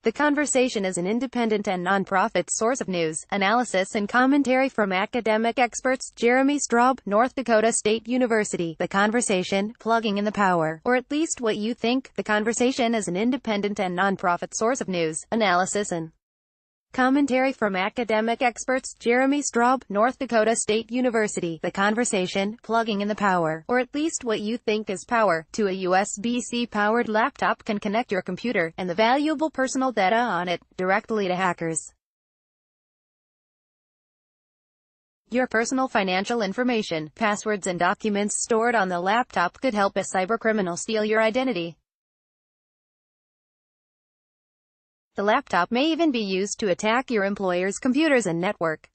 The Conversation is an independent and non-profit source of news, analysis and commentary from academic experts. Jeremy Straub, North Dakota State University. The Conversation, plugging in the power, or at least what you think. The Conversation is an independent and non-profit source of news, analysis and commentary from academic experts. Jeremy Straub, North Dakota State University. The Conversation, plugging in the power, or at least what you think is power, to a USB-C powered laptop can connect your computer, and the valuable personal data on it, directly to hackers. Your personal financial information, passwords and documents stored on the laptop could help a cybercriminal steal your identity. The laptop may even be used to attack your employer's computers and network.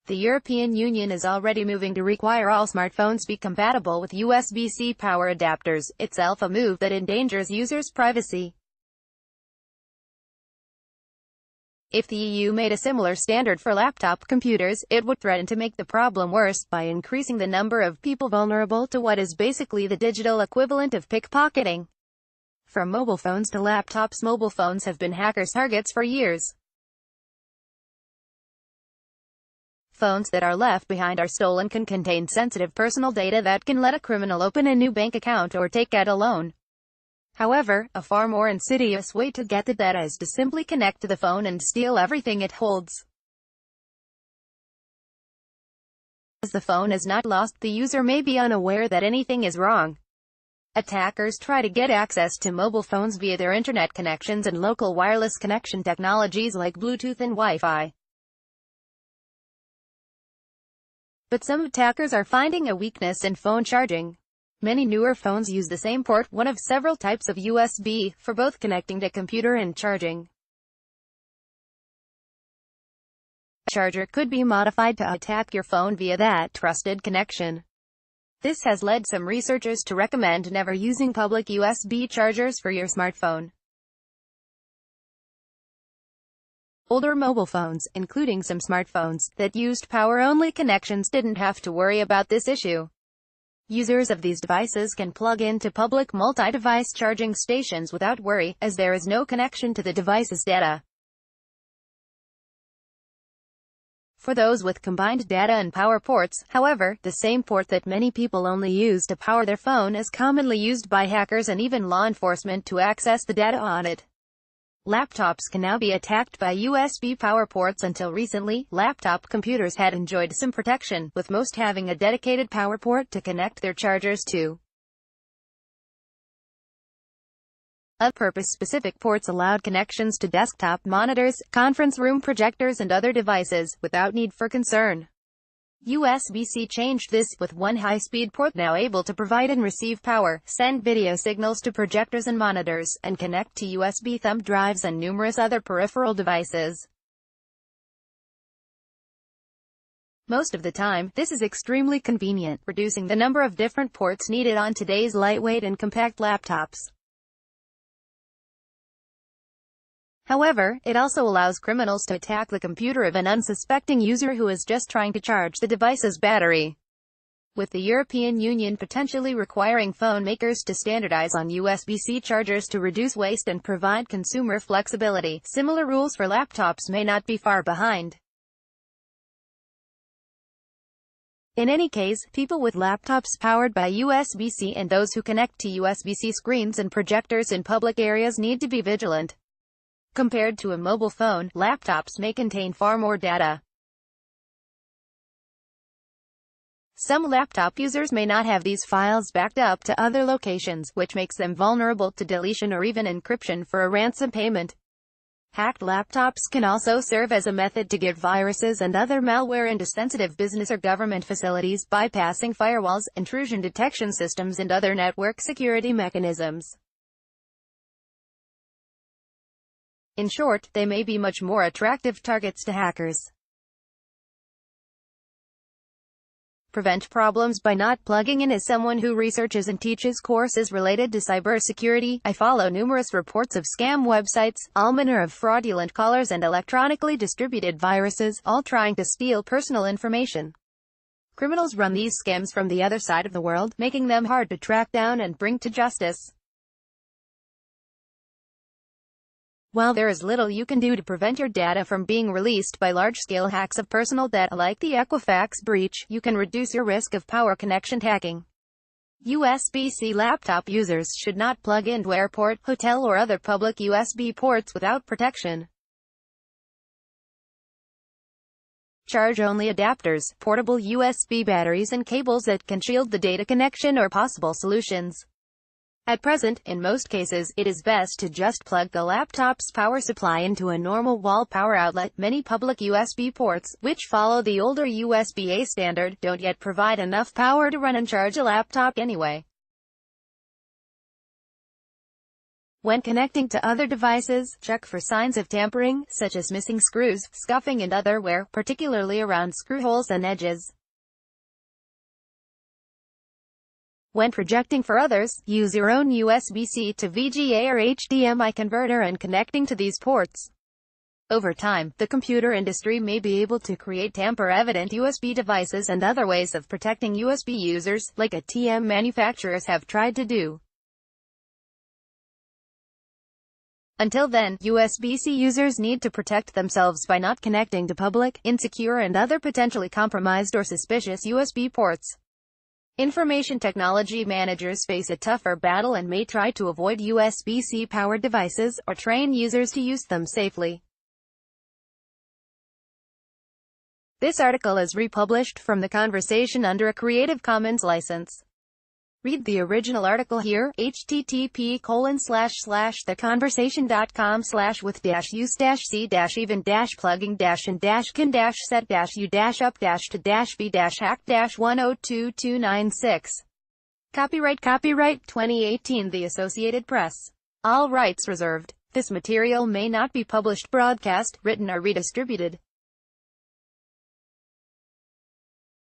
The European Union is already moving to require all smartphones be compatible with USB-C power adapters, itself a move that endangers users' privacy. If the EU made a similar standard for laptop computers, it would threaten to make the problem worse by increasing the number of people vulnerable to what is basically the digital equivalent of pickpocketing. From mobile phones to laptops, mobile phones have been hackers' targets for years. Phones that are left behind or stolen can contain sensitive personal data that can let a criminal open a new bank account or take out a loan. However, a far more insidious way to get the data is to simply connect to the phone and steal everything it holds. As the phone is not lost, the user may be unaware that anything is wrong. Attackers try to get access to mobile phones via their internet connections and local wireless connection technologies like Bluetooth and Wi-Fi. But some attackers are finding a weakness in phone charging. Many newer phones use the same port, one of several types of USB, for both connecting to computer and charging. A charger could be modified to attack your phone via that trusted connection. This has led some researchers to recommend never using public USB chargers for your smartphone. Older mobile phones, including some smartphones, that used power-only connections didn't have to worry about this issue. Users of these devices can plug into public multi-device charging stations without worry, as there is no connection to the device's data. For those with combined data and power ports, however, the same port that many people only use to power their phone is commonly used by hackers and even law enforcement to access the data on it. Laptops can now be attacked by USB power ports. Until recently, laptop computers had enjoyed some protection, with most having a dedicated power port to connect their chargers to. Purpose-specific ports allowed connections to desktop monitors, conference room projectors and other devices, without need for concern. USB-C changed this, with one high-speed port now able to provide and receive power, send video signals to projectors and monitors, and connect to USB thumb drives and numerous other peripheral devices. Most of the time, this is extremely convenient, reducing the number of different ports needed on today's lightweight and compact laptops. However, it also allows criminals to attack the computer of an unsuspecting user who is just trying to charge the device's battery. With the European Union potentially requiring phone makers to standardize on USB-C chargers to reduce waste and provide consumer flexibility, similar rules for laptops may not be far behind. In any case, people with laptops powered by USB-C and those who connect to USB-C screens and projectors in public areas need to be vigilant. Compared to a mobile phone, laptops may contain far more data. Some laptop users may not have these files backed up to other locations, which makes them vulnerable to deletion or even encryption for a ransom payment. Hacked laptops can also serve as a method to get viruses and other malware into sensitive business or government facilities, bypassing firewalls, intrusion detection systems and other network security mechanisms. In short, they may be much more attractive targets to hackers. Prevent problems by not plugging in. As someone who researches and teaches courses related to cybersecurity, I follow numerous reports of scam websites, all manner of fraudulent callers and electronically distributed viruses, all trying to steal personal information. Criminals run these scams from the other side of the world, making them hard to track down and bring to justice. While there is little you can do to prevent your data from being released by large-scale hacks of personal data like the Equifax breach, you can reduce your risk of power connection hacking. USB-C laptop users should not plug into airport, hotel or other public USB ports without protection. Charge-only adapters, portable USB batteries and cables that can shield the data connection are possible solutions. At present, in most cases, it is best to just plug the laptop's power supply into a normal wall power outlet. Many public USB ports, which follow the older USB-A standard, don't yet provide enough power to run and charge a laptop anyway. When connecting to other devices, check for signs of tampering, such as missing screws, scuffing and other wear, particularly around screw holes and edges. When projecting for others, use your own USB-C to VGA or HDMI converter and connecting to these ports. Over time, the computer industry may be able to create tamper-evident USB devices and other ways of protecting USB users, like ATM manufacturers have tried to do. Until then, USB-C users need to protect themselves by not connecting to public, insecure and other potentially compromised or suspicious USB ports. Information technology managers face a tougher battle and may try to avoid USB-C powered devices, or train users to use them safely. This article is republished from The Conversation under a Creative Commons license. Read the original article here, http://theconversation.com/with-use-c-even-plugin-and-to-be-hack-102296. Copyright 2018 The Associated Press. All rights reserved. This material may not be published, broadcast, written or redistributed.